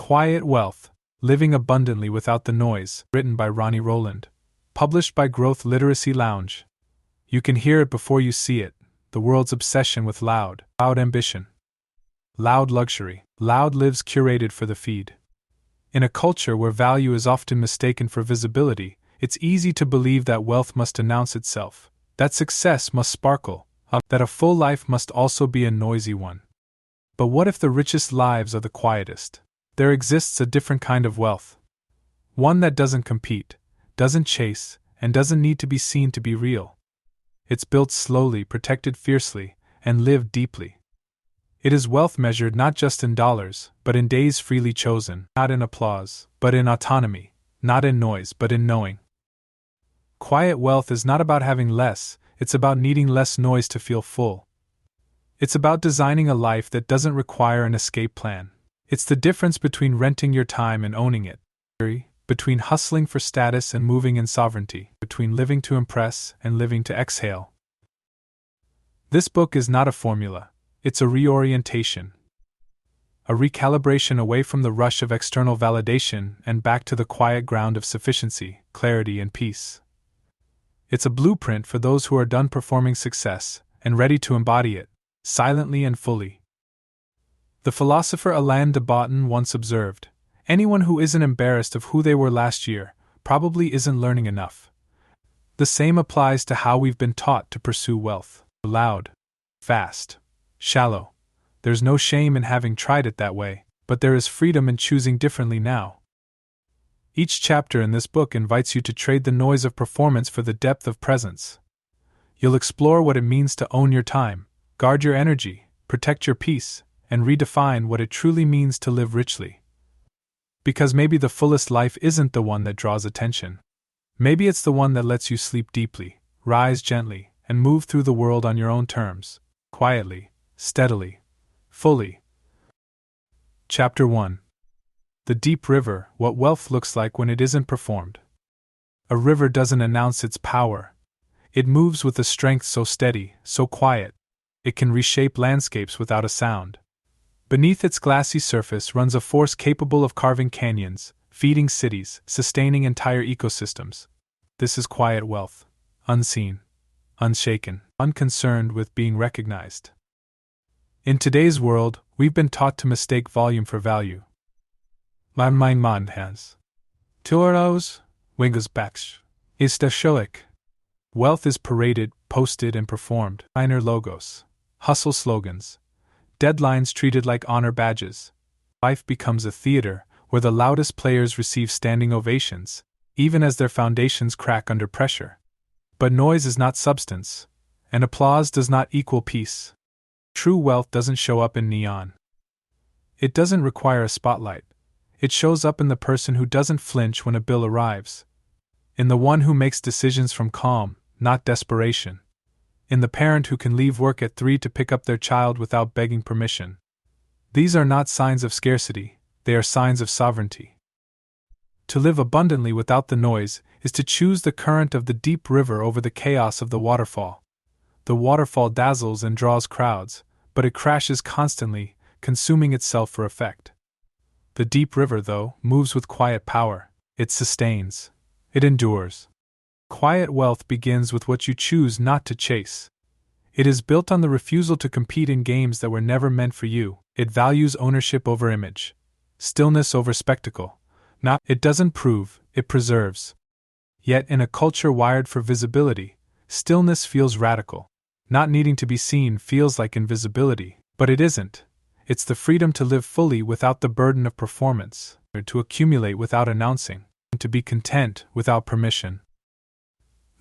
Quiet Wealth, Living Abundantly Without the Noise, written by Ronnie Rowland. Published by Growth Literacy Lounge. You can hear it before you see it, the world's obsession with loud ambition. Loud luxury, loud lives curated for the feed. In a culture where value is often mistaken for visibility, it's easy to believe that wealth must announce itself, that success must sparkle, that a full life must also be a noisy one. But what if the richest lives are the quietest? There exists a different kind of wealth. One that doesn't compete, doesn't chase, and doesn't need to be seen to be real. It's built slowly, protected fiercely, and lived deeply. It is wealth measured not just in dollars, but in days freely chosen, not in applause, but in autonomy, not in noise, but in knowing. Quiet wealth is not about having less, it's about needing less noise to feel full. It's about designing a life that doesn't require an escape plan. It's the difference between renting your time and owning it, between hustling for status and moving in sovereignty, between living to impress and living to exhale. This book is not a formula, it's a reorientation. A recalibration away from the rush of external validation and back to the quiet ground of sufficiency, clarity, and peace. It's a blueprint for those who are done performing success and ready to embody it, silently and fully. The philosopher Alain de Botton once observed, anyone who isn't embarrassed of who they were last year probably isn't learning enough. The same applies to how we've been taught to pursue wealth. Loud, fast, shallow. There's no shame in having tried it that way, but there is freedom in choosing differently now. Each chapter in this book invites you to trade the noise of performance for the depth of presence. You'll explore what it means to own your time, guard your energy, protect your peace, and redefine what it truly means to live richly. Because maybe the fullest life isn't the one that draws attention. Maybe it's the one that lets you sleep deeply, rise gently, and move through the world on your own terms, quietly, steadily, fully. Chapter 1. The Deep River, What Wealth Looks Like When It Isn't Performed. A river doesn't announce its power. It moves with a strength so steady, so quiet, it can reshape landscapes without a sound. Beneath its glassy surface runs a force capable of carving canyons, feeding cities, sustaining entire ecosystems. This is quiet wealth, unseen, unshaken, unconcerned with being recognized. In today's world, we've been taught to mistake volume for value. My mind has. Turos, wingus backs, is the shoik. Wealth is paraded, posted, and performed. Minor logos, hustle slogans, deadlines treated like honor badges. Life becomes a theater where the loudest players receive standing ovations, even as their foundations crack under pressure. But noise is not substance, and applause does not equal peace. True wealth doesn't show up in neon. It doesn't require a spotlight. It shows up in the person who doesn't flinch when a bill arrives. In the one who makes decisions from calm, not desperation. In the parent who can leave work at 3 to pick up their child without begging permission. These are not signs of scarcity, they are signs of sovereignty. To live abundantly without the noise is to choose the current of the deep river over the chaos of the waterfall. The waterfall dazzles and draws crowds, but it crashes constantly, consuming itself for effect. The deep river, though, moves with quiet power. It sustains. It endures. Quiet wealth begins with what you choose not to chase. It is built on the refusal to compete in games that were never meant for you. It values ownership over image, stillness over spectacle. It doesn't prove, it preserves. Yet in a culture wired for visibility, stillness feels radical. Not needing to be seen feels like invisibility, but it isn't. It's the freedom to live fully without the burden of performance, or to accumulate without announcing, and to be content without permission.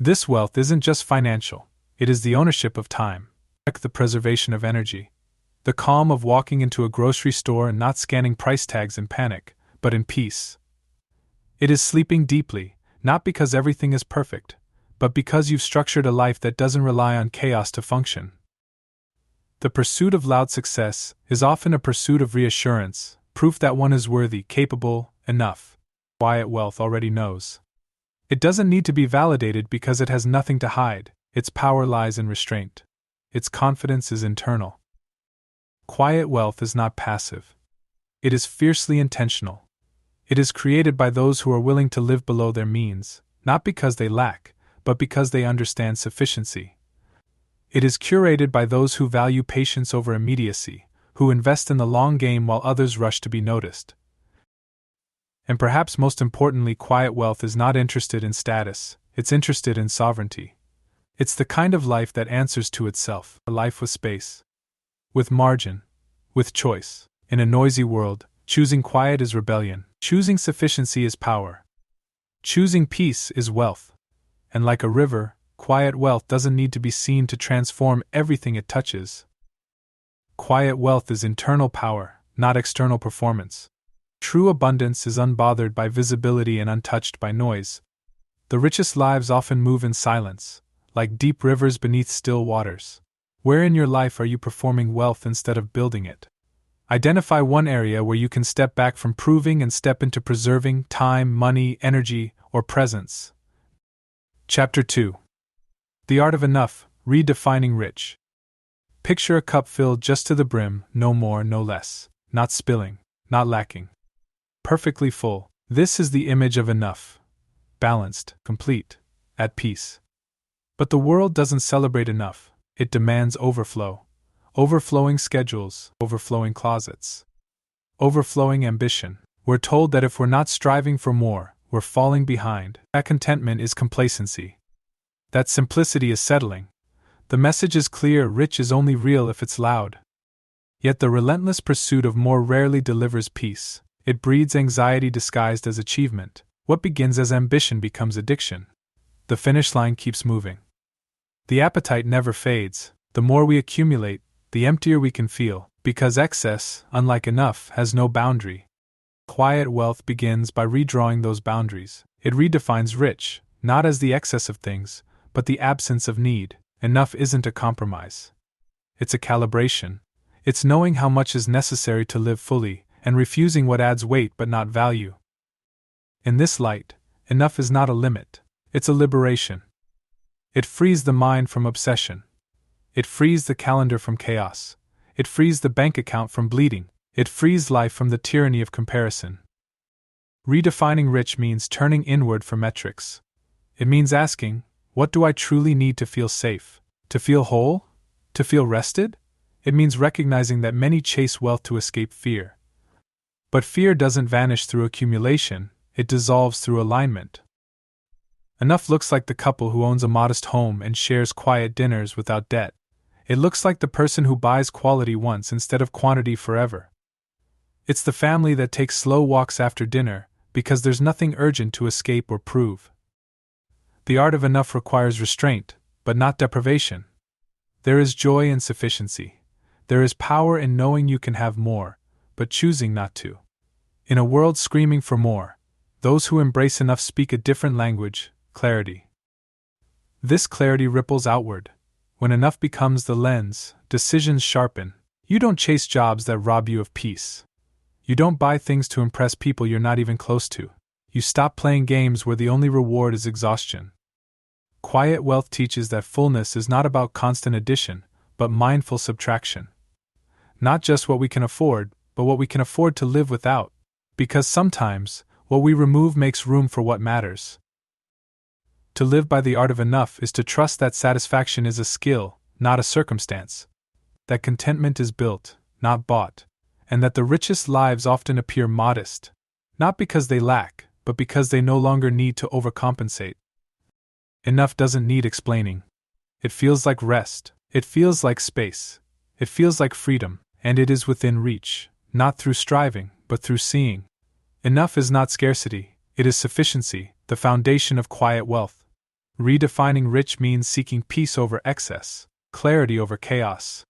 This wealth isn't just financial, it is the ownership of time, the preservation of energy, the calm of walking into a grocery store and not scanning price tags in panic, but in peace. It is sleeping deeply, not because everything is perfect, but because you've structured a life that doesn't rely on chaos to function. The pursuit of loud success is often a pursuit of reassurance, proof that one is worthy, capable, enough. Quiet wealth already knows. It doesn't need to be validated because it has nothing to hide. Its power lies in restraint. Its confidence is internal. Quiet wealth is not passive. It is fiercely intentional. It is created by those who are willing to live below their means, not because they lack, but because they understand sufficiency. It is curated by those who value patience over immediacy, who invest in the long game while others rush to be noticed. And perhaps most importantly, quiet wealth is not interested in status, it's interested in sovereignty. It's the kind of life that answers to itself, a life with space, with margin, with choice. In a noisy world, choosing quiet is rebellion, choosing sufficiency is power. Choosing peace is wealth. And like a river, quiet wealth doesn't need to be seen to transform everything it touches. Quiet wealth is internal power, not external performance. True abundance is unbothered by visibility and untouched by noise. The richest lives often move in silence, like deep rivers beneath still waters. Where in your life are you performing wealth instead of building it? Identify one area where you can step back from proving and step into preserving time, money, energy, or presence. Chapter 2. The Art of Enough, Redefining Rich. Picture a cup filled just to the brim, no more, no less. Not spilling, not lacking. Perfectly full. This is the image of enough. Balanced, complete, at peace. But the world doesn't celebrate enough. It demands overflow. Overflowing schedules, overflowing closets, overflowing ambition. We're told that if we're not striving for more, we're falling behind. That contentment is complacency. That simplicity is settling. The message is clear: rich is only real if it's loud. Yet the relentless pursuit of more rarely delivers peace. It breeds anxiety disguised as achievement. What begins as ambition becomes addiction. The finish line keeps moving. The appetite never fades. The more we accumulate, the emptier we can feel, because excess, unlike enough, has no boundary. Quiet wealth begins by redrawing those boundaries. It redefines rich, not as the excess of things, but the absence of need. Enough isn't a compromise. It's a calibration. It's knowing how much is necessary to live fully, and refusing what adds weight but not value. In this light, enough is not a limit, it's a liberation. It frees the mind from obsession. It frees the calendar from chaos. It frees the bank account from bleeding. It frees life from the tyranny of comparison. Redefining rich means turning inward for metrics. It means asking, what do I truly need to feel safe? To feel whole? To feel rested? It means recognizing that many chase wealth to escape fear. But fear doesn't vanish through accumulation, it dissolves through alignment. Enough looks like the couple who owns a modest home and shares quiet dinners without debt. It looks like the person who buys quality once instead of quantity forever. It's the family that takes slow walks after dinner, because there's nothing urgent to escape or prove. The art of enough requires restraint, but not deprivation. There is joy in sufficiency. There is power in knowing you can have more, but choosing not to. In a world screaming for more, those who embrace enough speak a different language: clarity. This clarity ripples outward. When enough becomes the lens, decisions sharpen. You don't chase jobs that rob you of peace. You don't buy things to impress people you're not even close to. You stop playing games where the only reward is exhaustion. Quiet wealth teaches that fullness is not about constant addition, but mindful subtraction. Not just what we can afford, but what we can afford to live without. Because sometimes, what we remove makes room for what matters. To live by the art of enough is to trust that satisfaction is a skill, not a circumstance. That contentment is built, not bought. And that the richest lives often appear modest, not because they lack, but because they no longer need to overcompensate. Enough doesn't need explaining. It feels like rest, it feels like space, it feels like freedom, and it is within reach, not through striving, but through seeing. Enough is not scarcity, it is sufficiency, the foundation of quiet wealth. Redefining rich means seeking peace over excess, clarity over chaos.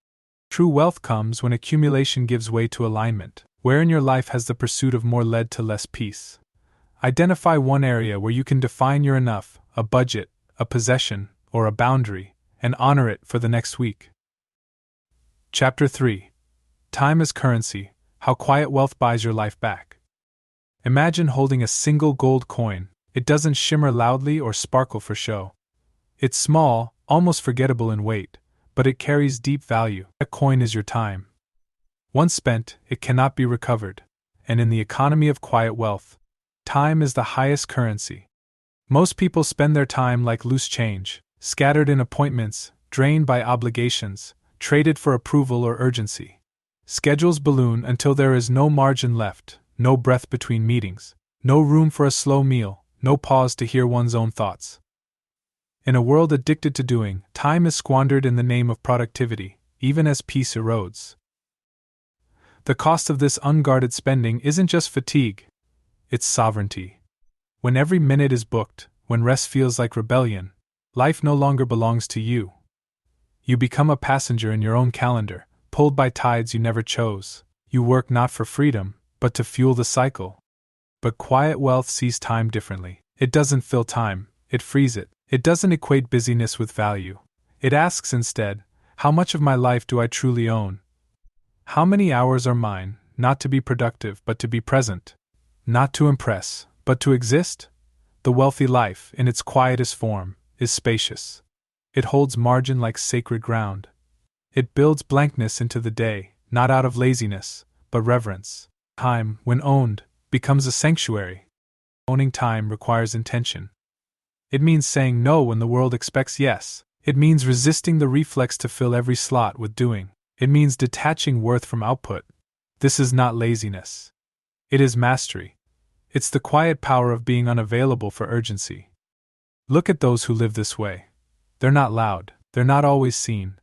True wealth comes when accumulation gives way to alignment. Where in your life has the pursuit of more led to less peace? Identify one area where you can define your enough, a budget, a possession, or a boundary, and honor it for the next week. Chapter 3. Time as Currency: How Quiet Wealth Buys Your Life Back. Imagine holding a single gold coin. It doesn't shimmer loudly or sparkle for show. It's small, almost forgettable in weight, but it carries deep value. That coin is your time. Once spent, it cannot be recovered. And in the economy of quiet wealth, time is the highest currency. Most people spend their time like loose change, scattered in appointments, drained by obligations, traded for approval or urgency. Schedules balloon until there is no margin left, no breath between meetings, no room for a slow meal, no pause to hear one's own thoughts. In a world addicted to doing, time is squandered in the name of productivity, even as peace erodes. The cost of this unguarded spending isn't just fatigue, it's sovereignty. When every minute is booked, when rest feels like rebellion, life no longer belongs to you. You become a passenger in your own calendar, pulled by tides you never chose. You work not for freedom, but to fuel the cycle. But quiet wealth sees time differently. It doesn't fill time, it frees it. It doesn't equate busyness with value. It asks instead, how much of my life do I truly own? How many hours are mine, not to be productive but to be present? Not to impress, but to exist? The wealthy life, in its quietest form, is spacious. It holds margin like sacred ground. It builds blankness into the day, not out of laziness, but reverence. Time, when owned, becomes a sanctuary. Owning time requires intention. It means saying no when the world expects yes. It means resisting the reflex to fill every slot with doing. It means detaching worth from output. This is not laziness. It is mastery. It's the quiet power of being unavailable for urgency. Look at those who live this way. They're not loud, they're not always seen,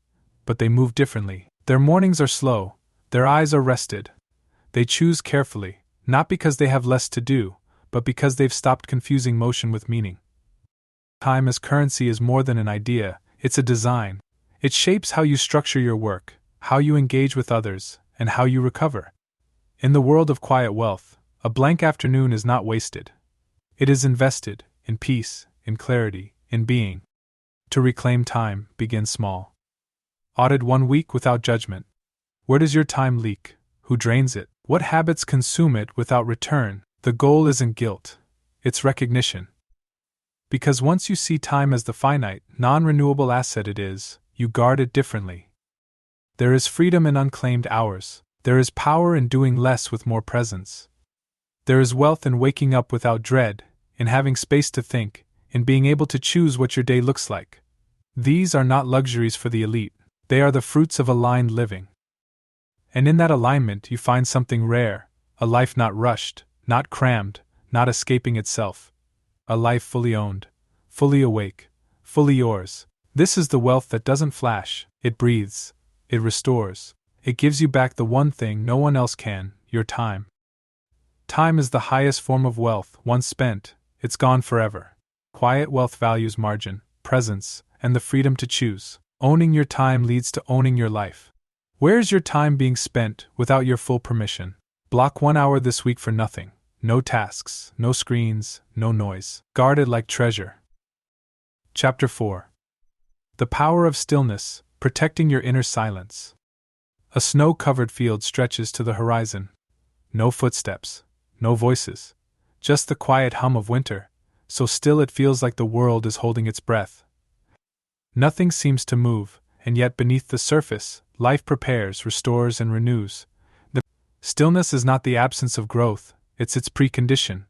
but they move differently. Their mornings are slow, their eyes are rested. They choose carefully, not because they have less to do, but because they've stopped confusing motion with meaning. Time as currency is more than an idea, it's a design. It shapes how you structure your work, how you engage with others, and how you recover. In the world of quiet wealth, a blank afternoon is not wasted. It is invested in peace, in clarity, in being. To reclaim time, begin small. Audit 1 week without judgment. Where does your time leak? Who drains it? What habits consume it without return? The goal isn't guilt, it's recognition. Because once you see time as the finite, non-renewable asset it is, you guard it differently. There is freedom in unclaimed hours. There is power in doing less with more presence. There is wealth in waking up without dread, in having space to think, in being able to choose what your day looks like. These are not luxuries for the elite, they are the fruits of aligned living. And in that alignment you find something rare, a life not rushed, not crammed, not escaping itself. A life fully owned, fully awake, fully yours. This is the wealth that doesn't flash, it breathes, it restores, it gives you back the one thing no one else can, your time. Time is the highest form of wealth. Once spent, it's gone forever. Quiet wealth values margin, presence, and the freedom to choose. Owning your time leads to owning your life. Where is your time being spent without your full permission? Block 1 hour this week for nothing. No tasks, no screens, no noise. Guard it like treasure. Chapter 4. The Power of Stillness, Protecting Your Inner Silence. A snow-covered field stretches to the horizon. No footsteps, no voices, just the quiet hum of winter, so still it feels like the world is holding its breath. Nothing seems to move, and yet beneath the surface, life prepares, restores, and renews. The stillness is not the absence of growth, it's its precondition.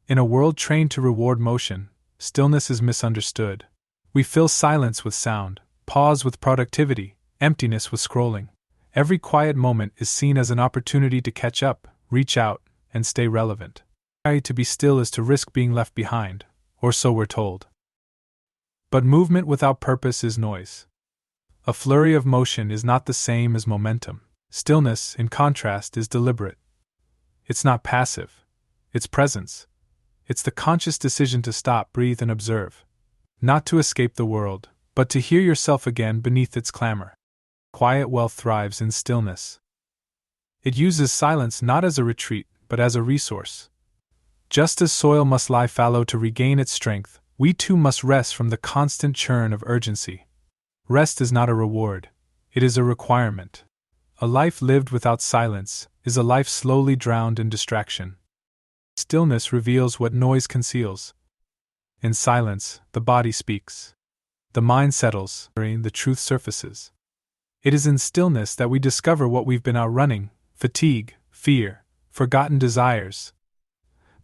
In a world trained to reward motion, stillness is misunderstood. We fill silence with sound, pause with productivity, emptiness with scrolling. Every quiet moment is seen as an opportunity to catch up, reach out, and stay relevant. To be still is to risk being left behind, or so we're told. But movement without purpose is noise. A flurry of motion is not the same as momentum. Stillness, in contrast, is deliberate. It's not passive. It's presence. It's the conscious decision to stop, breathe, and observe. Not to escape the world, but to hear yourself again beneath its clamor. Quiet wealth thrives in stillness. It uses silence not as a retreat, but as a resource. Just as soil must lie fallow to regain its strength, we too must rest from the constant churn of urgency. Rest is not a reward, it is a requirement. A life lived without silence is a life slowly drowned in distraction. Stillness reveals what noise conceals. In silence, the body speaks. The mind settles, the truth surfaces. It is in stillness that we discover what we've been outrunning: fatigue, fear, forgotten desires.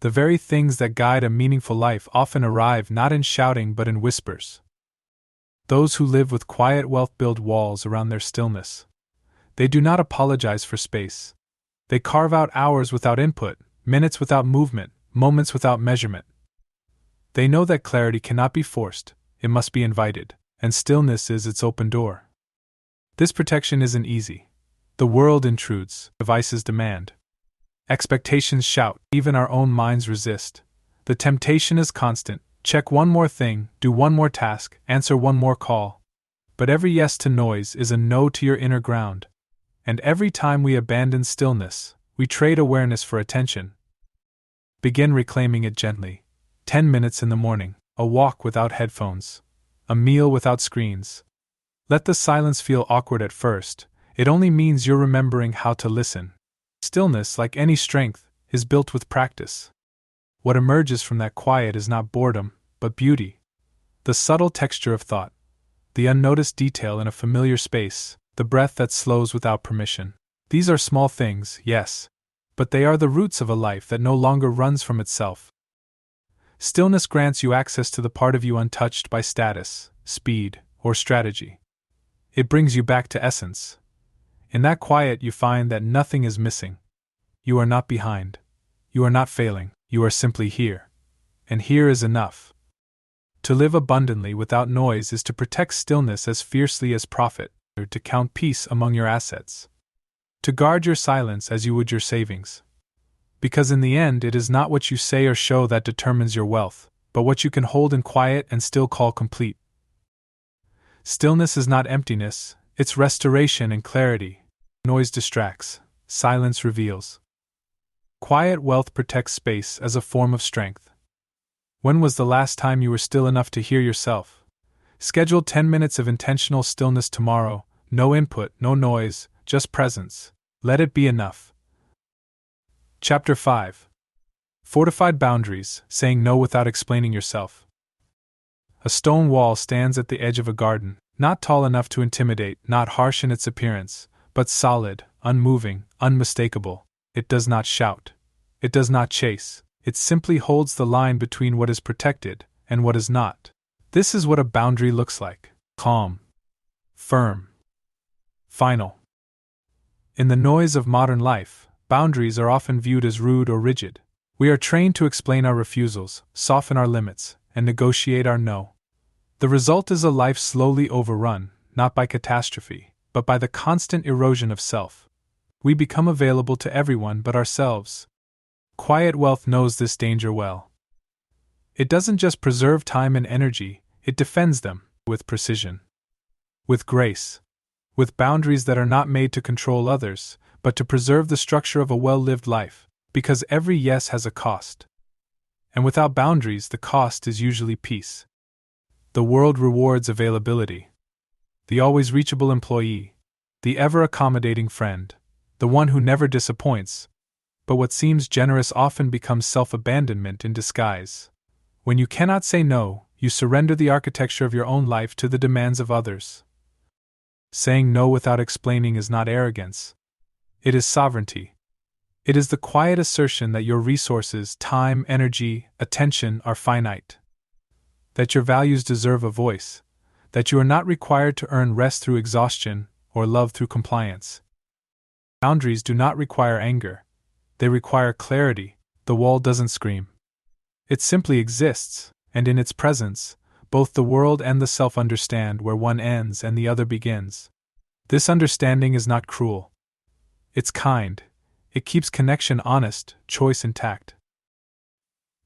The very things that guide a meaningful life often arrive not in shouting but in whispers. Those who live with quiet wealth build walls around their stillness. They do not apologize for space. They carve out hours without input, minutes without movement, moments without measurement. They know that clarity cannot be forced, it must be invited, and stillness is its open door. This protection isn't easy. The world intrudes, devices demand. Expectations shout, even our own minds resist. The temptation is constant: check one more thing, do one more task, answer one more call. But every yes to noise is a no to your inner ground. And every time we abandon stillness, we trade awareness for attention. Begin reclaiming it gently. 10 minutes in the morning, a walk without headphones, a meal without screens. Let the silence feel awkward at first, it only means you're remembering how to listen. Stillness, like any strength, is built with practice. What emerges from that quiet is not boredom, but beauty. The subtle texture of thought, the unnoticed detail in a familiar space, the breath that slows without permission. These are small things, yes, but they are the roots of a life that no longer runs from itself. Stillness grants you access to the part of you untouched by status, speed, or strategy. It brings you back to essence. In that quiet, you find that nothing is missing. You are not behind. You are not failing. You are simply here. And here is enough. To live abundantly without noise is to protect stillness as fiercely as profit, or to count peace among your assets. To guard your silence as you would your savings. Because in the end, it is not what you say or show that determines your wealth, but what you can hold in quiet and still call complete. Stillness is not emptiness, it's restoration and clarity. Noise distracts, silence reveals. Quiet wealth protects space as a form of strength. When was the last time you were still enough to hear yourself? Schedule 10 minutes of intentional stillness tomorrow, no input, no noise, just presence. Let it be enough. Chapter 5. Fortified Boundaries, Saying No Without Explaining Yourself. A stone wall stands at the edge of a garden, not tall enough to intimidate, not harsh in its appearance, but solid, unmoving, unmistakable. It does not shout. It does not chase. It simply holds the line between what is protected and what is not. This is what a boundary looks like: calm, firm, final. In the noise of modern life, boundaries are often viewed as rude or rigid. We are trained to explain our refusals, soften our limits, and negotiate our no. The result is a life slowly overrun, not by catastrophe, but by the constant erosion of self. We become available to everyone but ourselves. Quiet wealth knows this danger well. It doesn't just preserve time and energy, it defends them, with precision. With grace. With boundaries that are not made to control others, but to preserve the structure of a well-lived life, because every yes has a cost. And without boundaries, the cost is usually peace. The world rewards availability. The always reachable employee, the ever-accommodating friend, the one who never disappoints. But what seems generous often becomes self-abandonment in disguise. When you cannot say no, you surrender the architecture of your own life to the demands of others. Saying no without explaining is not arrogance. It is sovereignty. It is the quiet assertion that your resources, time, energy, attention are finite. That your values deserve a voice. That you are not required to earn rest through exhaustion or love through compliance. Boundaries do not require anger. They require clarity. The wall doesn't scream. It simply exists, and in its presence, both the world and the self understand where one ends and the other begins. This understanding is not cruel. It's kind. It keeps connection honest, choice intact.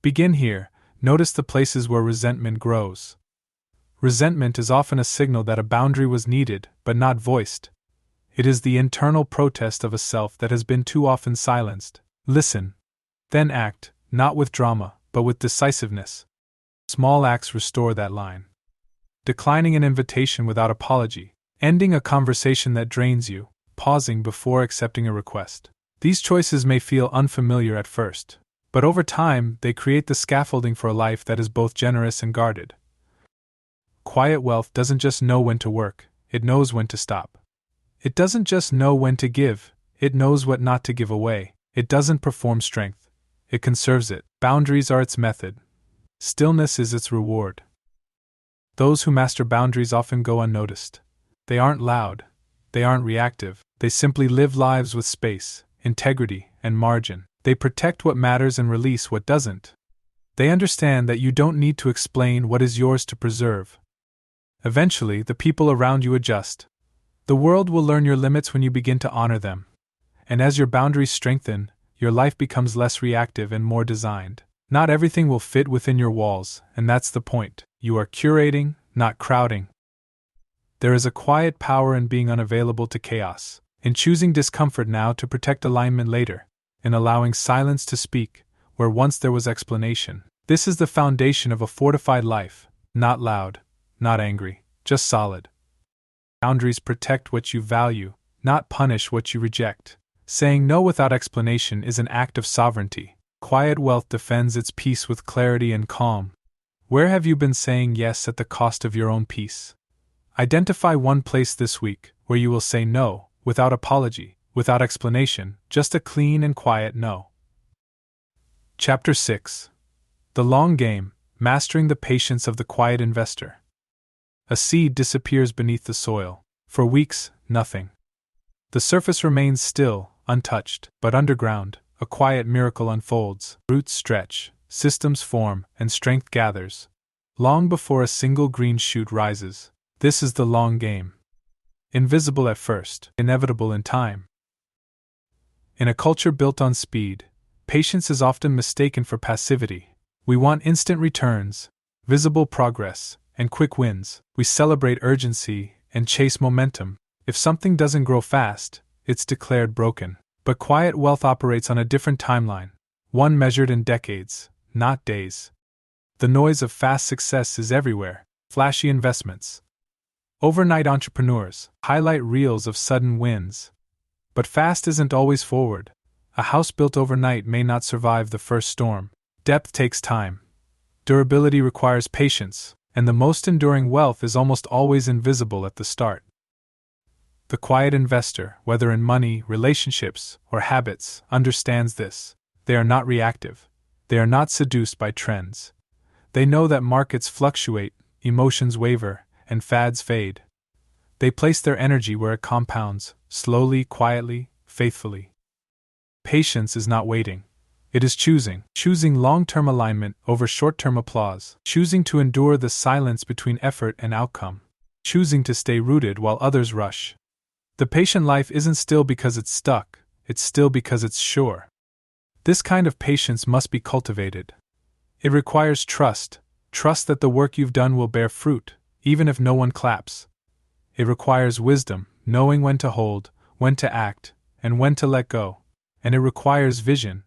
Begin here. Notice the places where resentment grows. Resentment is often a signal that a boundary was needed, but not voiced. It is the internal protest of a self that has been too often silenced. Listen. Then act, not with drama, but with decisiveness. Small acts restore that line. Declining an invitation without apology, ending a conversation that drains you, pausing before accepting a request. These choices may feel unfamiliar at first, but over time they create the scaffolding for a life that is both generous and guarded. Quiet wealth doesn't just know when to work, it knows when to stop. It doesn't just know when to give, it knows what not to give away. It doesn't perform strength. It conserves it. Boundaries are its method. Stillness is its reward. Those who master boundaries often go unnoticed. They aren't loud. They aren't reactive. They simply live lives with space, integrity, and margin. They protect what matters and release what doesn't. They understand that you don't need to explain what is yours to preserve. Eventually, the people around you adjust. The world will learn your limits when you begin to honor them. And as your boundaries strengthen, your life becomes less reactive and more designed. Not everything will fit within your walls, and that's the point. You are curating, not crowding. There is a quiet power in being unavailable to chaos, in choosing discomfort now to protect alignment later, in allowing silence to speak, where once there was explanation. This is the foundation of a fortified life, not loud, not angry, just solid. Boundaries protect what you value, not punish what you reject. Saying no without explanation is an act of sovereignty. Quiet wealth defends its peace with clarity and calm. Where have you been saying yes at the cost of your own peace? Identify one place this week where you will say no, without apology, without explanation, just a clean and quiet no. Chapter 6. The Long Game, Mastering the Patience of the Quiet Investor. A seed disappears beneath the soil. For weeks, nothing. The surface remains still, untouched, but underground, a quiet miracle unfolds. Roots stretch, systems form, and strength gathers. Long before a single green shoot rises. This is the long game. Invisible at first, inevitable in time. In a culture built on speed, patience is often mistaken for passivity. We want instant returns, visible progress, and quick wins. We celebrate urgency and chase momentum. If something doesn't grow fast, it's declared broken. But quiet wealth operates on a different timeline, one measured in decades, not days. The noise of fast success is everywhere. Flashy investments, overnight entrepreneurs, highlight reels of sudden wins. But fast isn't always forward. A house built overnight may not survive the first storm. Depth takes time. Durability requires patience, and the most enduring wealth is almost always invisible at the start. The quiet investor, whether in money, relationships, or habits, understands this. They are not reactive. They are not seduced by trends. They know that markets fluctuate, emotions waver, and fads fade. They place their energy where it compounds, slowly, quietly, faithfully. Patience is not waiting. It is choosing long-term alignment over short-term applause, choosing to endure the silence between effort and outcome, choosing to stay rooted while others rush. The patient life isn't still because it's stuck, it's still because it's sure. This kind of patience must be cultivated. It requires trust that the work you've done will bear fruit, even if no one claps. It requires wisdom, knowing when to hold, when to act, and when to let go. And it requires vision,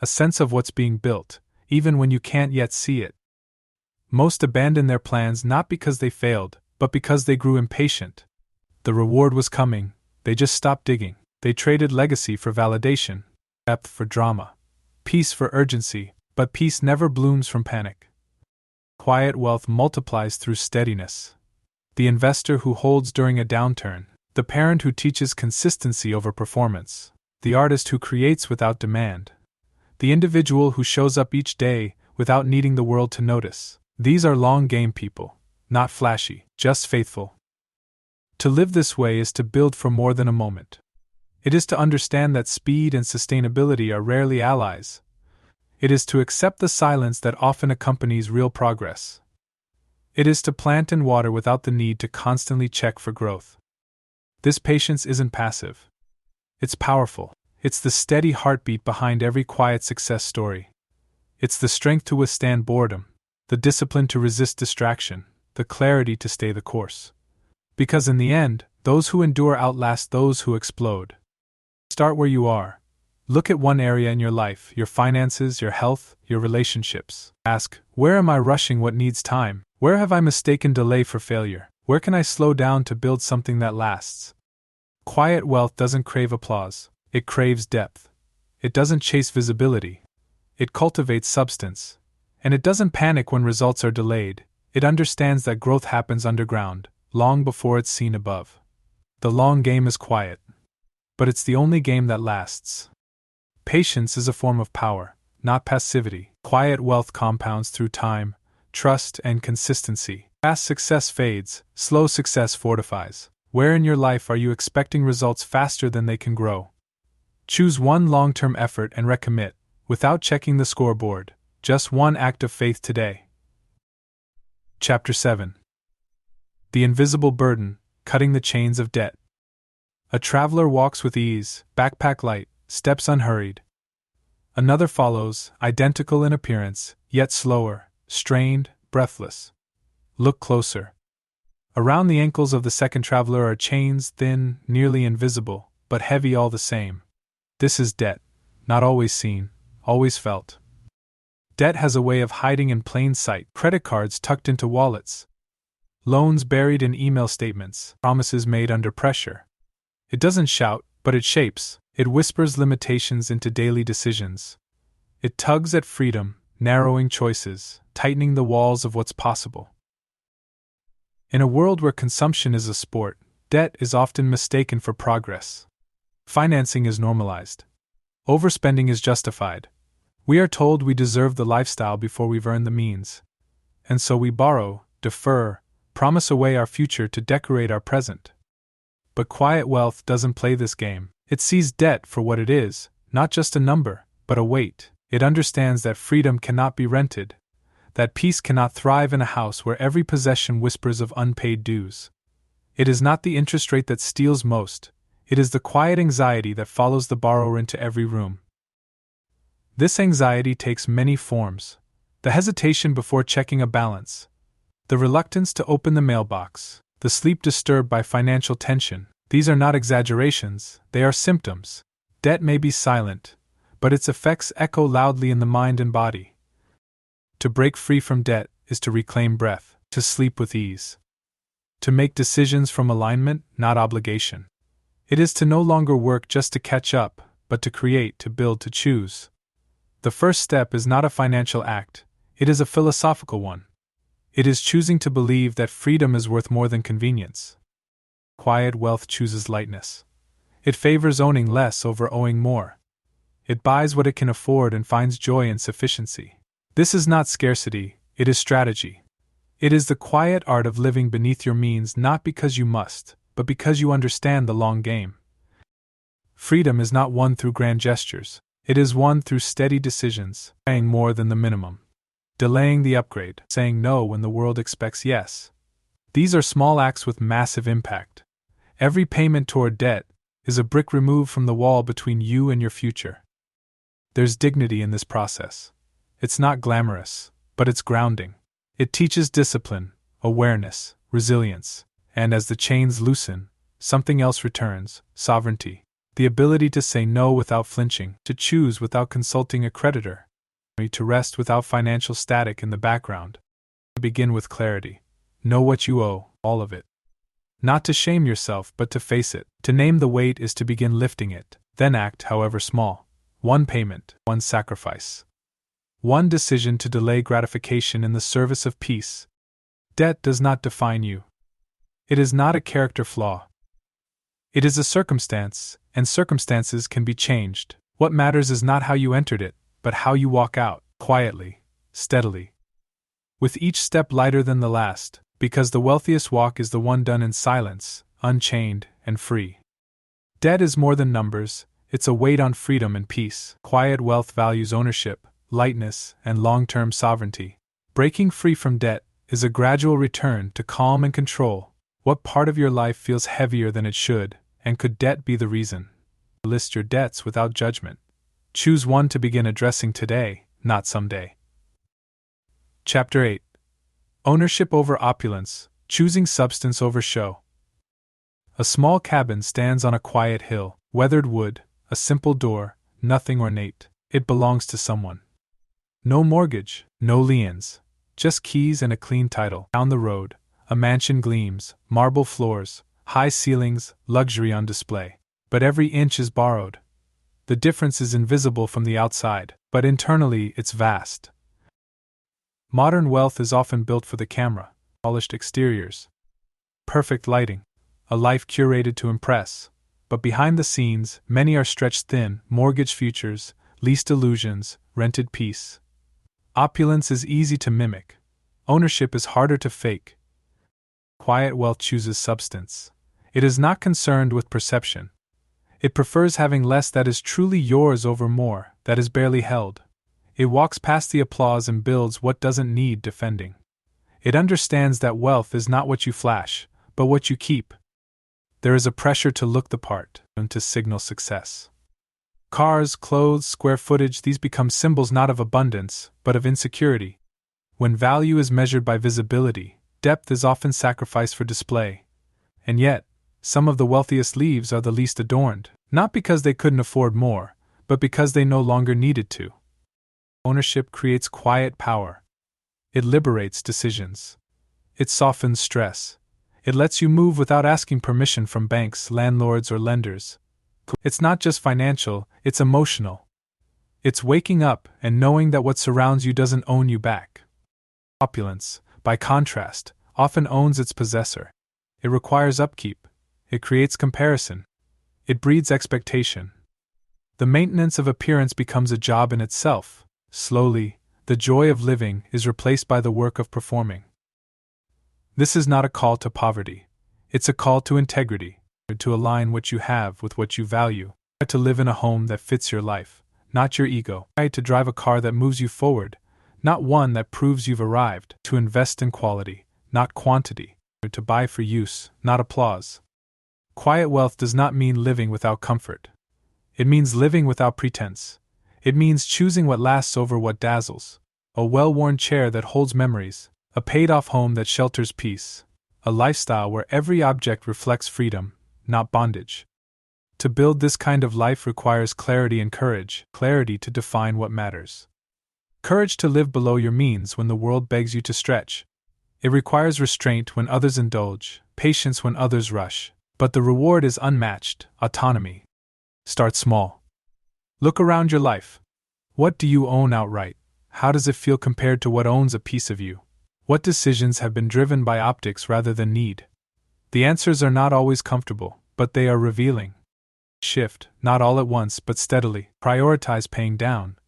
a sense of what's being built, even when you can't yet see it. Most abandon their plans not because they failed, but because they grew impatient. The reward was coming, they just stopped digging. They traded legacy for validation, depth for drama, peace for urgency, but peace never blooms from panic. Quiet wealth multiplies through steadiness. The investor who holds during a downturn, the parent who teaches consistency over performance, the artist who creates without demand, the individual who shows up each day without needing the world to notice. These are long-game people, not flashy, just faithful. To live this way is to build for more than a moment. It is to understand that speed and sustainability are rarely allies. It is to accept the silence that often accompanies real progress. It is to plant and water without the need to constantly check for growth. This patience isn't passive. It's powerful. It's the steady heartbeat behind every quiet success story. It's the strength to withstand boredom, the discipline to resist distraction, the clarity to stay the course. Because in the end, those who endure outlast those who explode. Start where you are. Look at one area in your life, your finances, your health, your relationships. Ask, where am I rushing what needs time? Where have I mistaken delay for failure? Where can I slow down to build something that lasts? Quiet wealth doesn't crave applause. It craves depth. It doesn't chase visibility. It cultivates substance. And it doesn't panic when results are delayed. It understands that growth happens underground, long before it's seen above. The long game is quiet. But it's the only game that lasts. Patience is a form of power, not passivity. Quiet wealth compounds through time, trust, and consistency. Fast success fades, slow success fortifies. Where in your life are you expecting results faster than they can grow? Choose one long-term effort and recommit, without checking the scoreboard. Just one act of faith today. Chapter 7. The Invisible Burden, Cutting the Chains of Debt. A traveler walks with ease, backpack light, steps unhurried. Another follows, identical in appearance, yet slower, strained, breathless. Look closer. Around the ankles of the second traveler are chains, thin, nearly invisible, but heavy all the same. This is debt, not always seen, always felt. Debt has a way of hiding in plain sight: credit cards tucked into wallets, loans buried in email statements, promises made under pressure. It doesn't shout, but it shapes. It whispers limitations into daily decisions. It tugs at freedom, narrowing choices, tightening the walls of what's possible. In a world where consumption is a sport, debt is often mistaken for progress. Financing is normalized. Overspending is justified. We are told we deserve the lifestyle before we've earned the means. And so we borrow, defer, promise away our future to decorate our present. But quiet wealth doesn't play this game. It sees debt for what it is, not just a number, but a weight. It understands that freedom cannot be rented, that peace cannot thrive in a house where every possession whispers of unpaid dues. It is not the interest rate that steals most, it is the quiet anxiety that follows the borrower into every room. This anxiety takes many forms: the hesitation before checking a balance, the reluctance to open the mailbox, the sleep disturbed by financial tension. These are not exaggerations, they are symptoms. Debt may be silent, but its effects echo loudly in the mind and body. To break free from debt is to reclaim breath, to sleep with ease, to make decisions from alignment, not obligation. It is to no longer work just to catch up, but to create, to build, to choose. The first step is not a financial act, it is a philosophical one. It is choosing to believe that freedom is worth more than convenience. Quiet wealth chooses lightness. It favors owning less over owing more. It buys what it can afford and finds joy in sufficiency. This is not scarcity, it is strategy. It is the quiet art of living beneath your means, not because you must, but because you understand the long game. Freedom is not won through grand gestures, it is won through steady decisions, paying more than the minimum, delaying the upgrade, saying no when the world expects yes. These are small acts with massive impact. Every payment toward debt is a brick removed from the wall between you and your future. There's dignity in this process. It's not glamorous, but it's grounding. It teaches discipline, awareness, resilience, and as the chains loosen, something else returns: sovereignty. The ability to say no without flinching, to choose without consulting a creditor, to rest without financial static in the background. To begin with clarity. Know what you owe, all of it. Not to shame yourself, but to face it. To name the weight is to begin lifting it, then act, however small. One payment, one sacrifice. One decision to delay gratification in the service of peace. Debt does not define you. It is not a character flaw. It is a circumstance, and circumstances can be changed. What matters is not how you entered it, but how you walk out, quietly, steadily. With each step lighter than the last, because the wealthiest walk is the one done in silence, unchained, and free. Debt is more than numbers, it's a weight on freedom and peace. Quiet wealth values ownership, lightness, and long-term sovereignty. Breaking free from debt is a gradual return to calm and control. What part of your life feels heavier than it should, and could debt be the reason? List your debts without judgment. Choose one to begin addressing today, not someday. Chapter 8. Ownership over opulence, choosing substance over show. A small cabin stands on a quiet hill, weathered wood, a simple door, nothing ornate. It belongs to someone. No mortgage, no liens, just keys and a clean title. Down the road, a mansion gleams, marble floors, high ceilings, luxury on display. But every inch is borrowed. The difference is invisible from the outside, but internally it's vast. Modern wealth is often built for the camera: polished exteriors, perfect lighting, a life curated to impress. but behind the scenes, many are stretched thin: mortgage futures, leased illusions, rented peace. Opulence is easy to mimic. Ownership is harder to fake. Quiet wealth chooses substance. It is not concerned with perception. It prefers having less that is truly yours over more that is barely held. It walks past the applause and builds what doesn't need defending. It understands that wealth is not what you flash, but what you keep. There is a pressure to look the part and to signal success. Cars, clothes, square footage, these become symbols not of abundance, but of insecurity. When value is measured by visibility, depth is often sacrificed for display. And yet, some of the wealthiest lives are the least adorned, not because they couldn't afford more, but because they no longer needed to. Ownership creates quiet power. It liberates decisions. It softens stress. It lets you move without asking permission from banks, landlords, or lenders. It's not just financial, it's emotional. It's waking up and knowing that what surrounds you doesn't own you back. Opulence, by contrast, often owns its possessor. It requires upkeep. It creates comparison. It breeds expectation. The maintenance of appearance becomes a job in itself. Slowly, the joy of living is replaced by the work of performing. This is not a call to poverty. It's a call to integrity, to align what you have with what you value, to live in a home that fits your life, not your ego, to drive a car that moves you forward, not one that proves you've arrived, to invest in quality, not quantity, to buy for use, not applause. Quiet wealth does not mean living without comfort. It means living without pretense. It means choosing what lasts over what dazzles. A well-worn chair that holds memories, a paid-off home that shelters peace, a lifestyle where every object reflects freedom, not bondage. To build this kind of life requires clarity and courage, clarity to define what matters. Courage to live below your means when the world begs you to stretch. It requires restraint when others indulge, patience when others rush. But the reward is unmatched: autonomy. Start small. Look around your life. What do you own outright? How does it feel compared to what owns a piece of you? What decisions have been driven by optics rather than need? The answers are not always comfortable, but they are revealing. Shift, not all at once but steadily. Prioritize paying down.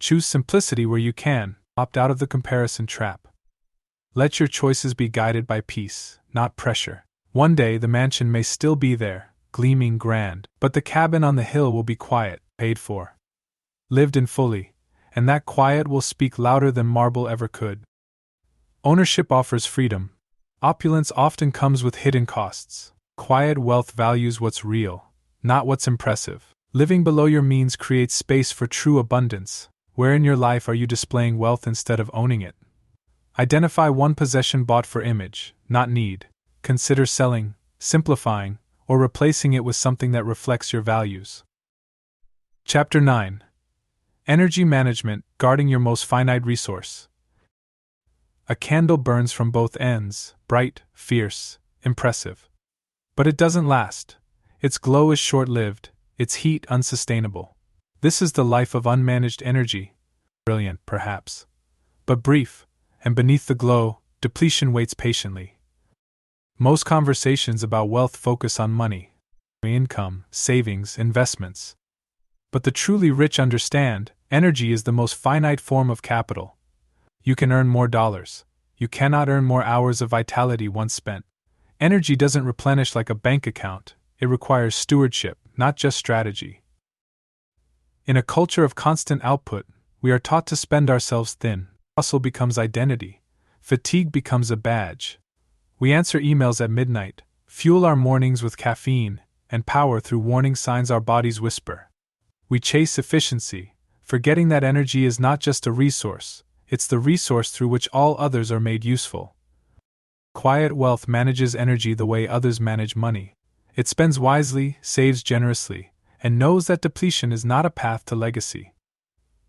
Choose simplicity where you can. Opt out of the comparison trap. Let your choices be guided by peace, not pressure. One day the mansion may still be there, gleaming grand, but the cabin on the hill will be quiet, paid for, lived in fully, and that quiet will speak louder than marble ever could. Ownership offers freedom. Opulence often comes with hidden costs. Quiet wealth values what's real, not what's impressive. Living below your means creates space for true abundance. Where in your life are you displaying wealth instead of owning it? Identify one possession bought for image, not need. Consider selling, simplifying, or replacing it with something that reflects your values. Chapter 9. Energy Management, Guarding Your Most Finite Resource. A candle burns from both ends, bright, fierce, impressive. But it doesn't last. Its glow is short-lived, its heat unsustainable. This is the life of unmanaged energy. Brilliant, perhaps, but brief, and beneath the glow, depletion waits patiently. Most conversations about wealth focus on money, income, savings, investments. But the truly rich understand, energy is the most finite form of capital. You can earn more dollars. You cannot earn more hours of vitality once spent. Energy doesn't replenish like a bank account. It requires stewardship, not just strategy. In a culture of constant output, we are taught to spend ourselves thin. Hustle becomes identity. Fatigue becomes a badge. We answer emails at midnight, fuel our mornings with caffeine, and power through warning signs our bodies whisper. We chase efficiency, forgetting that energy is not just a resource, it's the resource through which all others are made useful. Quiet wealth manages energy the way others manage money. It spends wisely, saves generously, and knows that depletion is not a path to legacy.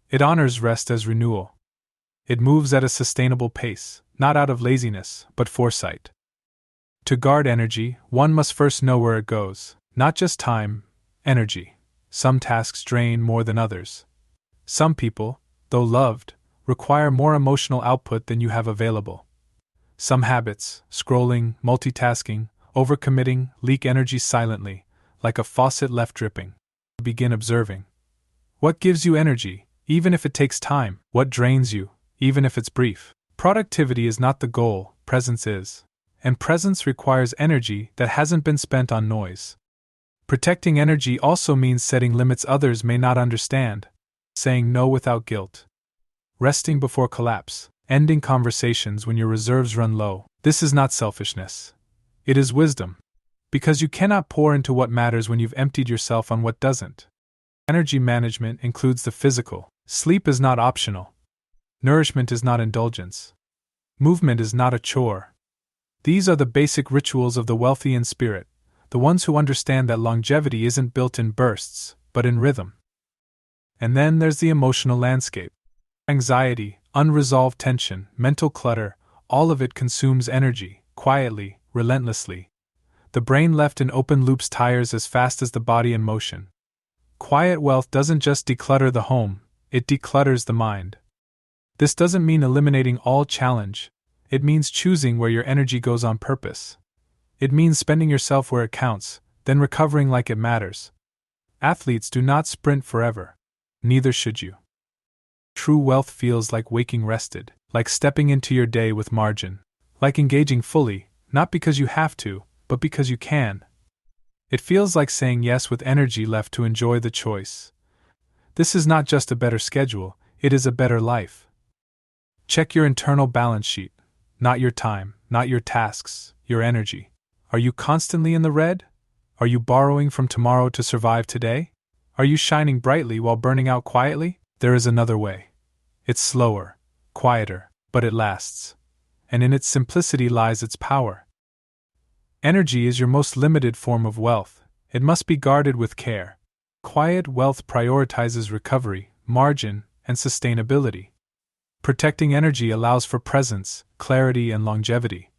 It honors rest as renewal. It moves at a sustainable pace, not out of laziness, but foresight. To guard energy, one must first know where it goes, not just time, energy. Some tasks drain more than others. Some people, though loved, require more emotional output than you have available. Some habits, scrolling, multitasking, overcommitting, leak energy silently, like a faucet left dripping. Begin observing. What gives you energy, even if it takes time? What drains you, even if it's brief? Productivity is not the goal, presence is. And presence requires energy that hasn't been spent on noise. Protecting energy also means setting limits others may not understand, saying no without guilt, resting before collapse, ending conversations when your reserves run low. This is not selfishness. It is wisdom. Because you cannot pour into what matters when you've emptied yourself on what doesn't. Energy management includes the physical. Sleep is not optional. Nourishment is not indulgence. Movement is not a chore. These are the basic rituals of the wealthy in spirit, the ones who understand that longevity isn't built in bursts, but in rhythm. And then there's the emotional landscape. Anxiety, unresolved tension, mental clutter, all of it consumes energy, quietly, relentlessly. The brain left in open loops tires as fast as the body in motion. Quiet wealth doesn't just declutter the home, it declutters the mind. This doesn't mean eliminating all challenge, it means choosing where your energy goes on purpose. It means spending yourself where it counts, then recovering like it matters. Athletes do not sprint forever. Neither should you. True wealth feels like waking rested, like stepping into your day with margin, like engaging fully, not because you have to, but because you can. It feels like saying yes with energy left to enjoy the choice. This is not just a better schedule, it is a better life. Check your internal balance sheet, not your time, not your tasks, your energy. Are you constantly in the red? Are you borrowing from tomorrow to survive today? Are you shining brightly while burning out quietly? There is another way. It's slower, quieter, but it lasts. And in its simplicity lies its power. Energy is your most limited form of wealth. It must be guarded with care. Quiet wealth prioritizes recovery, margin, and sustainability. Protecting energy allows for presence, clarity, and longevity.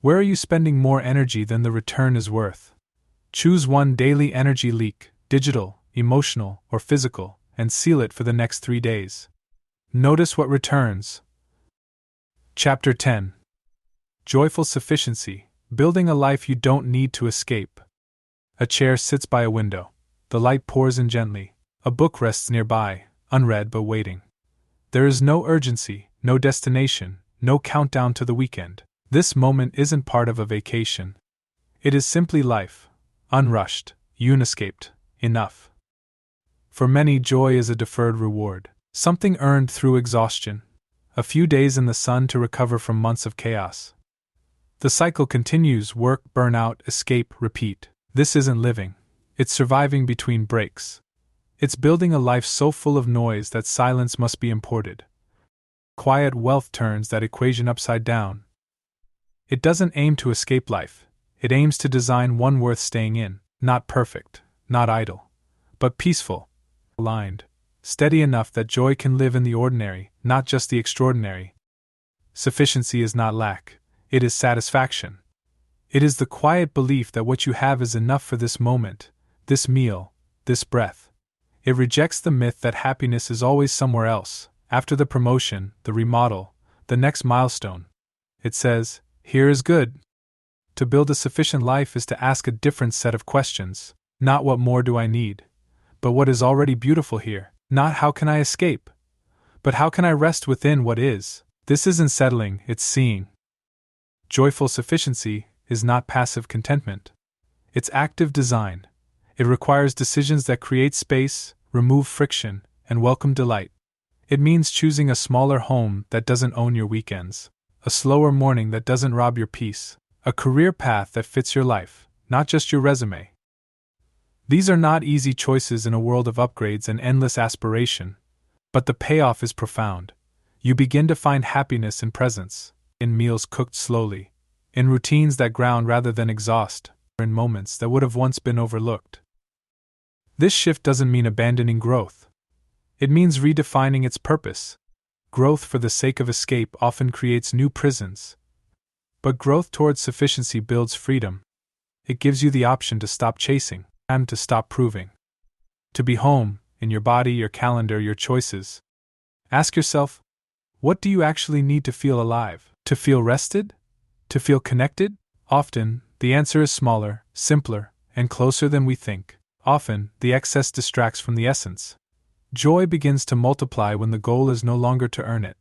Where are you spending more energy than the return is worth? Choose one daily energy leak, digital, emotional, or physical, and seal it for the next 3 days. Notice what returns. Chapter 10. Joyful Sufficiency. Building a life you don't need to escape. A chair sits by a window. The light pours in gently. A book rests nearby, unread but waiting. There is no urgency, no destination, no countdown to the weekend. This moment isn't part of a vacation. It is simply life. Unrushed, unescaped, enough. For many, joy is a deferred reward. Something earned through exhaustion. A few days in the sun to recover from months of chaos. The cycle continues: work, burnout, escape, repeat. This isn't living. It's surviving between breaks. It's building a life so full of noise that silence must be imported. Quiet wealth turns that equation upside down. It doesn't aim to escape life. It aims to design one worth staying in, not perfect, not idle, but peaceful, aligned, steady enough that joy can live in the ordinary, not just the extraordinary. Sufficiency is not lack. It is satisfaction. It is the quiet belief that what you have is enough for this moment, this meal, this breath. It rejects the myth that happiness is always somewhere else, after the promotion, the remodel, the next milestone. It says, here is good. To build a sufficient life is to ask a different set of questions, not what more do I need, but what is already beautiful here, not how can I escape, but how can I rest within what is. This isn't settling, it's seeing. Joyful sufficiency is not passive contentment. It's active design. It requires decisions that create space, remove friction, and welcome delight. It means choosing a smaller home that doesn't own your weekends, a slower morning that doesn't rob your peace, a career path that fits your life, not just your resume. These are not easy choices in a world of upgrades and endless aspiration, but the payoff is profound. You begin to find happiness in presence, in meals cooked slowly, in routines that ground rather than exhaust, or in moments that would have once been overlooked. This shift doesn't mean abandoning growth. It means redefining its purpose. Growth for the sake of escape often creates new prisons. But growth towards sufficiency builds freedom. It gives you the option to stop chasing, and to stop proving. To be home, in your body, your calendar, your choices. Ask yourself, what do you actually need to feel alive? To feel rested? To feel connected? Often, the answer is smaller, simpler, and closer than we think. Often, the excess distracts from the essence. Joy begins to multiply when the goal is no longer to earn it.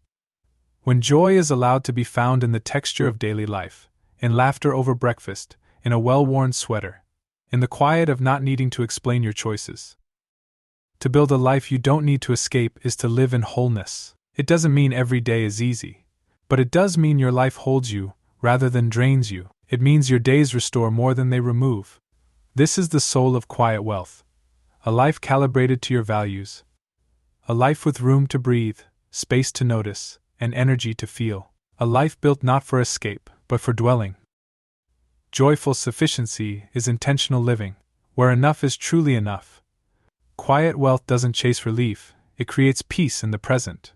When joy is allowed to be found in the texture of daily life, in laughter over breakfast, in a well-worn sweater, in the quiet of not needing to explain your choices. To build a life you don't need to escape is to live in wholeness. It doesn't mean every day is easy, but it does mean your life holds you, rather than drains you. It means your days restore more than they remove. This is the soul of quiet wealth. A life calibrated to your values. A life with room to breathe, space to notice, and energy to feel. A life built not for escape, but for dwelling. Joyful sufficiency is intentional living, where enough is truly enough. Quiet wealth doesn't chase relief, it creates peace in the present.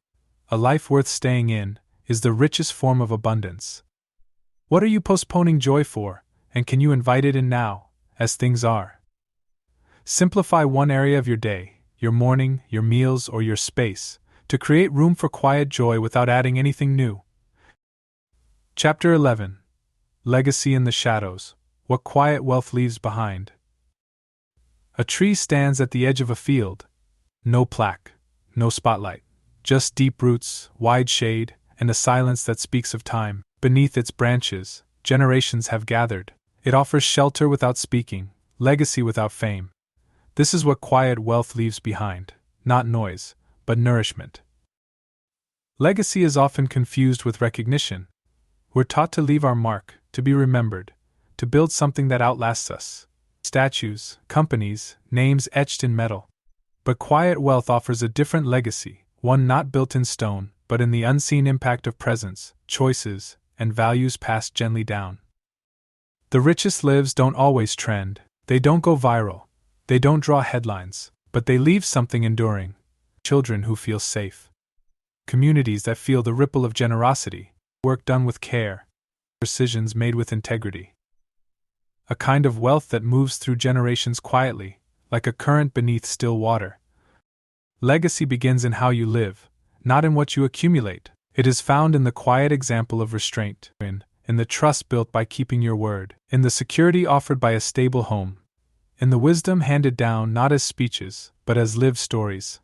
A life worth staying in is the richest form of abundance. What are you postponing joy for, and can you invite it in now, as things are? Simplify one area of your day, your morning, your meals, or your space, to create room for quiet joy without adding anything new. Chapter 11. Legacy in the Shadows: What Quiet Wealth Leaves Behind. A tree stands at the edge of a field. No plaque, no spotlight, just deep roots, wide shade, and a silence that speaks of time. Beneath its branches, generations have gathered. It offers shelter without speaking, legacy without fame. This is what quiet wealth leaves behind, not noise, but nourishment. Legacy is often confused with recognition. We're taught to leave our mark, to be remembered, to build something that outlasts us. Statues, companies, names etched in metal. But quiet wealth offers a different legacy, one not built in stone, but in the unseen impact of presence, choices, and values passed gently down. The richest lives don't always trend, they don't go viral, they don't draw headlines, but they leave something enduring. Children who feel safe. Communities that feel the ripple of generosity, work done with care, decisions made with integrity. A kind of wealth that moves through generations quietly, like a current beneath still water. Legacy begins in how you live, not in what you accumulate. It is found in the quiet example of restraint, in the trust built by keeping your word, in the security offered by a stable home, in the wisdom handed down not as speeches, but as lived stories.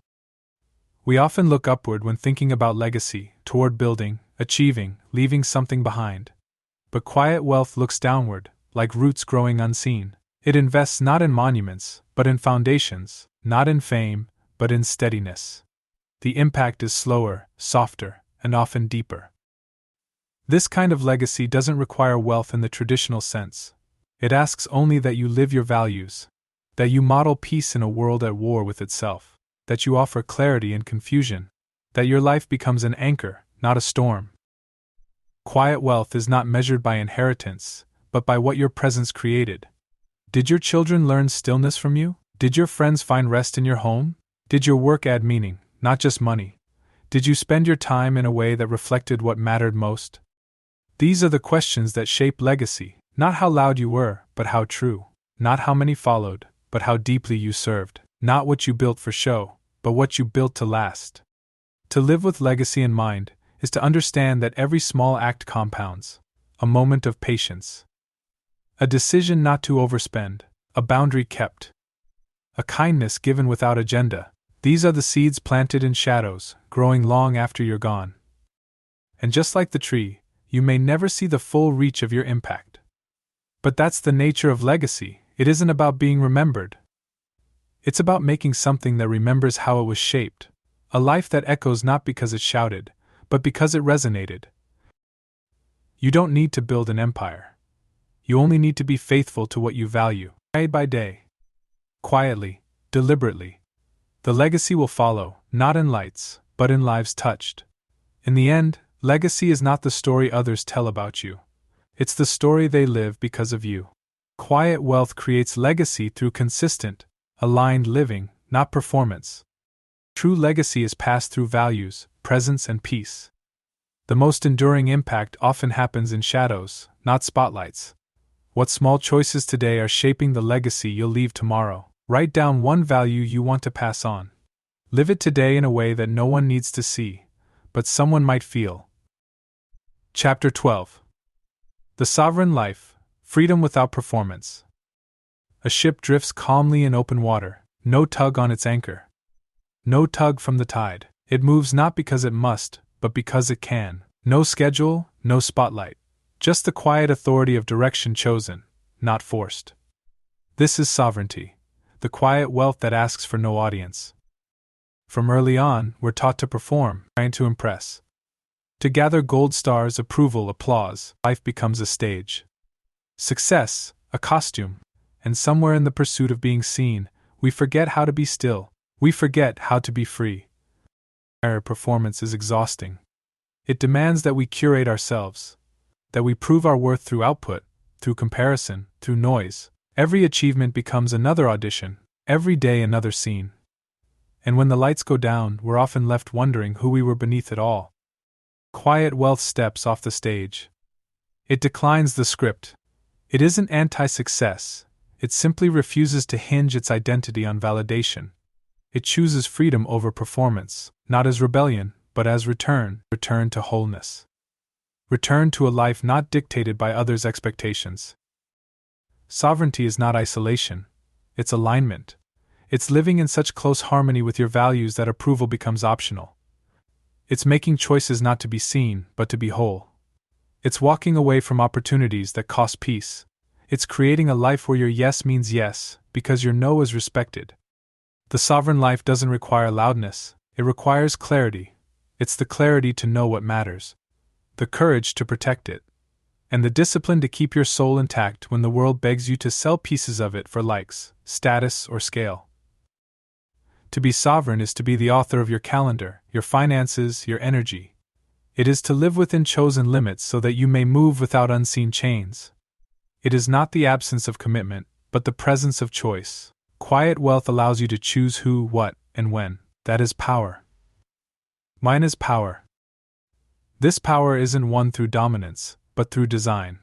We often look upward when thinking about legacy, toward building, achieving, leaving something behind. But quiet wealth looks downward, like roots growing unseen. It invests not in monuments, but in foundations, not in fame, but in steadiness. The impact is slower, softer, and often deeper. This kind of legacy doesn't require wealth in the traditional sense. It asks only that you live your values, that you model peace in a world at war with itself, that you offer clarity in confusion, that your life becomes an anchor, not a storm. Quiet wealth is not measured by inheritance, but by what your presence created. Did your children learn stillness from you? Did your friends find rest in your home? Did your work add meaning, not just money? Did you spend your time in a way that reflected what mattered most? These are the questions that shape legacy, not how loud you were, but how true. Not how many followed, but how deeply you served. Not what you built for show, but what you built to last. To live with legacy in mind is to understand that every small act compounds. A moment of patience. A decision not to overspend. A boundary kept. A kindness given without agenda. These are the seeds planted in shadows, growing long after you're gone. And just like the tree, you may never see the full reach of your impact. But that's the nature of legacy. It isn't about being remembered. It's about making something that remembers how it was shaped. A life that echoes not because it shouted, but because it resonated. You don't need to build an empire. You only need to be faithful to what you value, day by day. Quietly, deliberately. The legacy will follow, not in lights, but in lives touched. In the end, legacy is not the story others tell about you. It's the story they live because of you. Quiet wealth creates legacy through consistent, aligned living, not performance. True legacy is passed through values, presence, and peace. The most enduring impact often happens in shadows, not spotlights. What small choices today are shaping the legacy you'll leave tomorrow? Write down one value you want to pass on. Live it today in a way that no one needs to see, but someone might feel. Chapter 12. The Sovereign Life: Freedom Without Performance. A ship drifts calmly in open water, no tug on its anchor. No tug from the tide. It moves not because it must, but because it can. No schedule, no spotlight. Just the quiet authority of direction chosen, not forced. This is sovereignty, the quiet wealth that asks for no audience. From early on, we're taught to perform, trying to impress. To gather gold stars, approval, applause, life becomes a stage. Success, a costume, and somewhere in the pursuit of being seen, we forget how to be still, we forget how to be free. Our performance is exhausting. It demands that we curate ourselves, that we prove our worth through output, through comparison, through noise. Every achievement becomes another audition, every day another scene. And when the lights go down, we're often left wondering who we were beneath it all. Quiet wealth steps off the stage. It declines the script. It isn't anti-success, it simply refuses to hinge its identity on validation. It chooses freedom over performance, not as rebellion, but as return to wholeness. Return to a life not dictated by others' expectations. Sovereignty is not isolation, it's alignment. It's living in such close harmony with your values that approval becomes optional. It's making choices not to be seen, but to be whole. It's walking away from opportunities that cost peace. It's creating a life where your yes means yes, because your no is respected. The sovereign life doesn't require loudness, it requires clarity. It's the clarity to know what matters, the courage to protect it, and the discipline to keep your soul intact when the world begs you to sell pieces of it for likes, status, or scale. To be sovereign is to be the author of your calendar, your finances, your energy. It is to live within chosen limits so that you may move without unseen chains. It is not the absence of commitment, but the presence of choice. Quiet wealth allows you to choose who, what, and when. That is power. Mine is power. This power isn't won through dominance, but through design.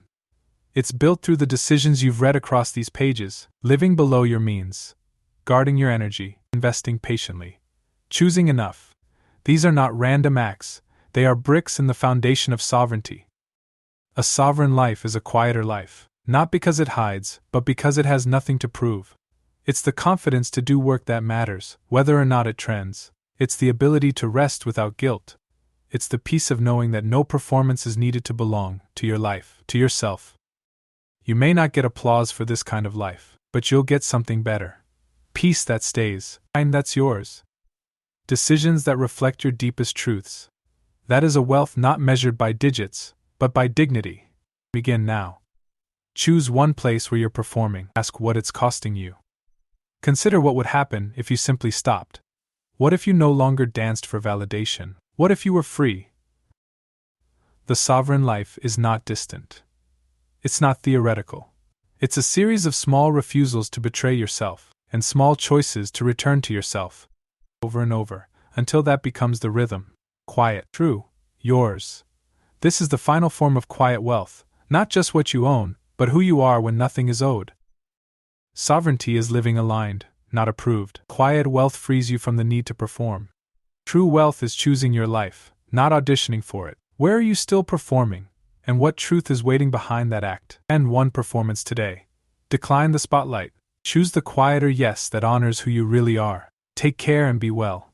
It's built through the decisions you've read across these pages, living below your means, guarding your energy, investing patiently, choosing enough. These are not random acts, they are bricks in the foundation of sovereignty. A sovereign life is a quieter life, not because it hides, but because it has nothing to prove. It's the confidence to do work that matters, whether or not it trends. It's the ability to rest without guilt. It's the peace of knowing that no performance is needed to belong to your life, to yourself. You may not get applause for this kind of life, but you'll get something better. Peace that stays, time that's yours. Decisions that reflect your deepest truths. That is a wealth not measured by digits, but by dignity. Begin now. Choose one place where you're performing. Ask what it's costing you. Consider what would happen if you simply stopped. What if you no longer danced for validation? What if you were free? The sovereign life is not distant. It's not theoretical. It's a series of small refusals to betray yourself, and small choices to return to yourself, over and over, until that becomes the rhythm. Quiet, true, yours. This is the final form of quiet wealth, not just what you own, but who you are when nothing is owed. Sovereignty is living aligned, not approved. Quiet wealth frees you from the need to perform. True wealth is choosing your life, not auditioning for it. Where are you still performing, and what truth is waiting behind that act? And one performance today. Decline the spotlight. Choose the quieter yes that honors who you really are. Take care and be well.